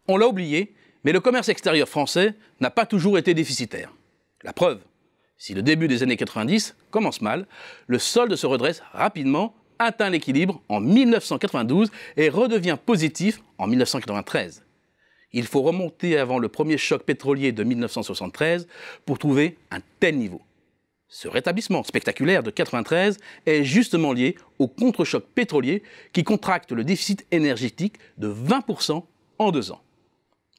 On l'a oublié, mais le commerce extérieur français n'a pas toujours été déficitaire. La preuve, si le début des années 90 commence mal, le solde se redresse rapidement, atteint l'équilibre en 1992 et redevient positif en 1993. Il faut remonter avant le premier choc pétrolier de 1973 pour trouver un tel niveau. Ce rétablissement spectaculaire de 1993 est justement lié au contre-choc pétrolier qui contracte le déficit énergétique de 20% en 2 ans.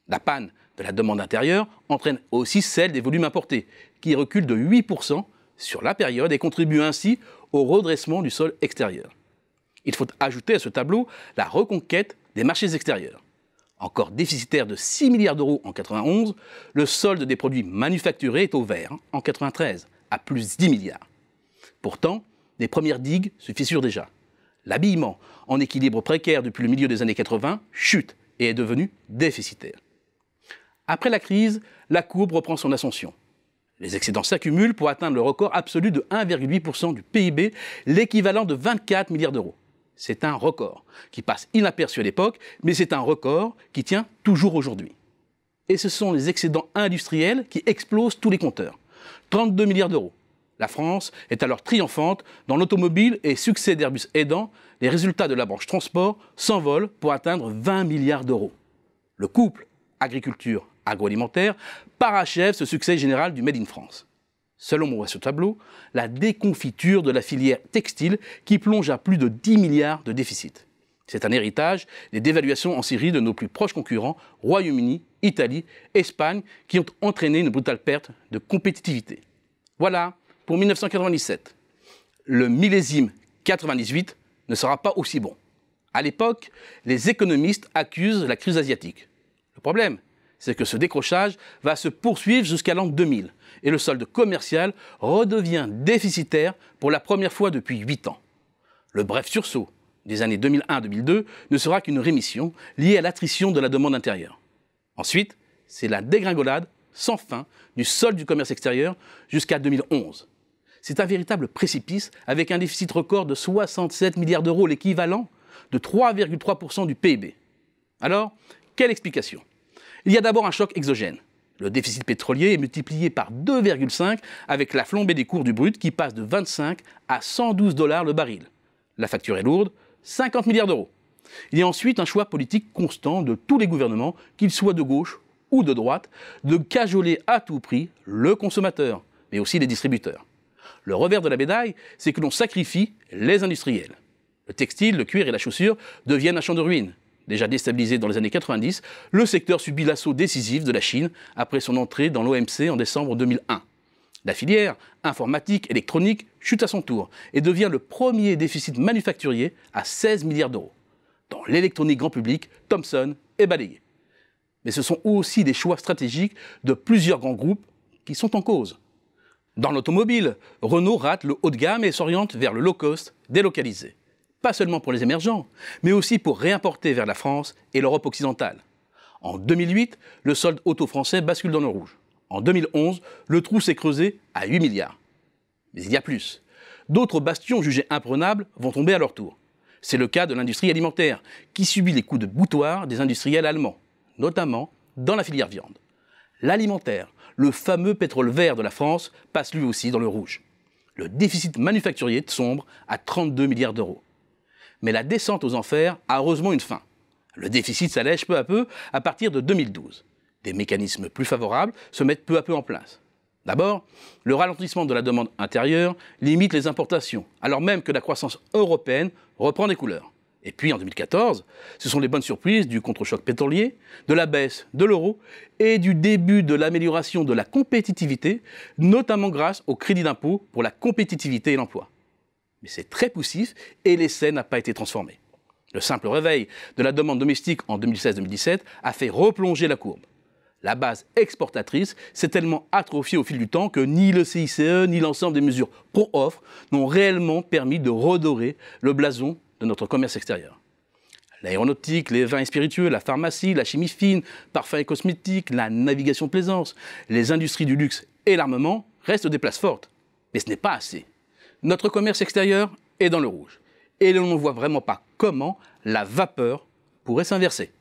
La panne de la demande intérieure entraîne aussi celle des volumes importés, qui reculent de 8% sur la période et contribuent ainsi au redressement du sol extérieur. Il faut ajouter à ce tableau la reconquête des marchés extérieurs. Encore déficitaire de 6 milliards d'euros en 1991, le solde des produits manufacturés est au vert en 1993, à plus 10 milliards. Pourtant, les premières digues se fissurent déjà. L'habillement, en équilibre précaire depuis le milieu des années 80, chute et est devenu déficitaire. Après la crise, la courbe reprend son ascension. Les excédents s'accumulent pour atteindre le record absolu de 1,8% du PIB, l'équivalent de 24 milliards d'euros. C'est un record qui passe inaperçu à l'époque, mais c'est un record qui tient toujours aujourd'hui. Et ce sont les excédents industriels qui explosent tous les compteurs. 32 milliards d'euros. La France est alors triomphante dans l'automobile et succès d'Airbus aidant, les résultats de la branche transport s'envolent pour atteindre 20 milliards d'euros. Le couple agriculture-agroalimentaire parachève ce succès général du Made in France. Selon ce tableau, la déconfiture de la filière textile qui plonge à plus de 10 milliards de déficit. C'est un héritage des dévaluations en série de nos plus proches concurrents, Royaume-Uni, Italie, Espagne, qui ont entraîné une brutale perte de compétitivité. Voilà pour 1997. Le millésime 98 ne sera pas aussi bon. À l'époque, les économistes accusent la crise asiatique. Le problème, c'est que ce décrochage va se poursuivre jusqu'à l'an 2000 et le solde commercial redevient déficitaire pour la première fois depuis 8 ans. Le bref sursaut des années 2001-2002 ne sera qu'une rémission liée à l'attrition de la demande intérieure. Ensuite, c'est la dégringolade sans fin du solde du commerce extérieur jusqu'à 2011. C'est un véritable précipice avec un déficit record de 67 milliards d'euros, l'équivalent de 3,3% du PIB. Alors, quelle explication ? Il y a d'abord un choc exogène. Le déficit pétrolier est multiplié par 2,5 avec la flambée des cours du brut qui passe de 25 à 112 $ le baril. La facture est lourde, 50 milliards d'euros. Il y a ensuite un choix politique constant de tous les gouvernements, qu'ils soient de gauche ou de droite, de cajoler à tout prix le consommateur, mais aussi les distributeurs. Le revers de la médaille, c'est que l'on sacrifie les industriels. Le textile, le cuir et la chaussure deviennent un champ de ruines. Déjà déstabilisé dans les années 90, le secteur subit l'assaut décisif de la Chine après son entrée dans l'OMC en décembre 2001. La filière informatique, électronique chute à son tour et devient le premier déficit manufacturier à 16 milliards d'euros. Dans l'électronique grand public, Thomson est balayé. Mais ce sont aussi des choix stratégiques de plusieurs grands groupes qui sont en cause. Dans l'automobile, Renault rate le haut de gamme et s'oriente vers le low-cost délocalisé. Pas seulement pour les émergents, mais aussi pour réimporter vers la France et l'Europe occidentale. En 2008, le solde auto français bascule dans le rouge. En 2011, le trou s'est creusé à 8 milliards. Mais il y a plus. D'autres bastions jugés imprenables vont tomber à leur tour. C'est le cas de l'industrie alimentaire, qui subit les coups de boutoir des industriels allemands, notamment dans la filière viande. L'alimentaire, le fameux pétrole vert de la France, passe lui aussi dans le rouge. Le déficit manufacturier sombre à 32 milliards d'euros. Mais la descente aux enfers a heureusement une fin. Le déficit s'allège peu à peu à partir de 2012. Des mécanismes plus favorables se mettent peu à peu en place. D'abord, le ralentissement de la demande intérieure limite les importations, alors même que la croissance européenne reprend des couleurs. Et puis en 2014, ce sont les bonnes surprises du contre-choc pétrolier, de la baisse de l'euro et du début de l'amélioration de la compétitivité, notamment grâce au crédit d'impôt pour la compétitivité et l'emploi. Mais c'est très poussif et l'essai n'a pas été transformé. Le simple réveil de la demande domestique en 2016-2017 a fait replonger la courbe. La base exportatrice s'est tellement atrophiée au fil du temps que ni le CICE ni l'ensemble des mesures pro-offre n'ont réellement permis de redorer le blason de notre commerce extérieur. L'aéronautique, les vins et spiritueux, la pharmacie, la chimie fine, parfums et cosmétiques, la navigation plaisance, les industries du luxe et l'armement restent des places fortes. Mais ce n'est pas assez. Notre commerce extérieur est dans le rouge. Et l'on ne voit vraiment pas comment la vapeur pourrait s'inverser.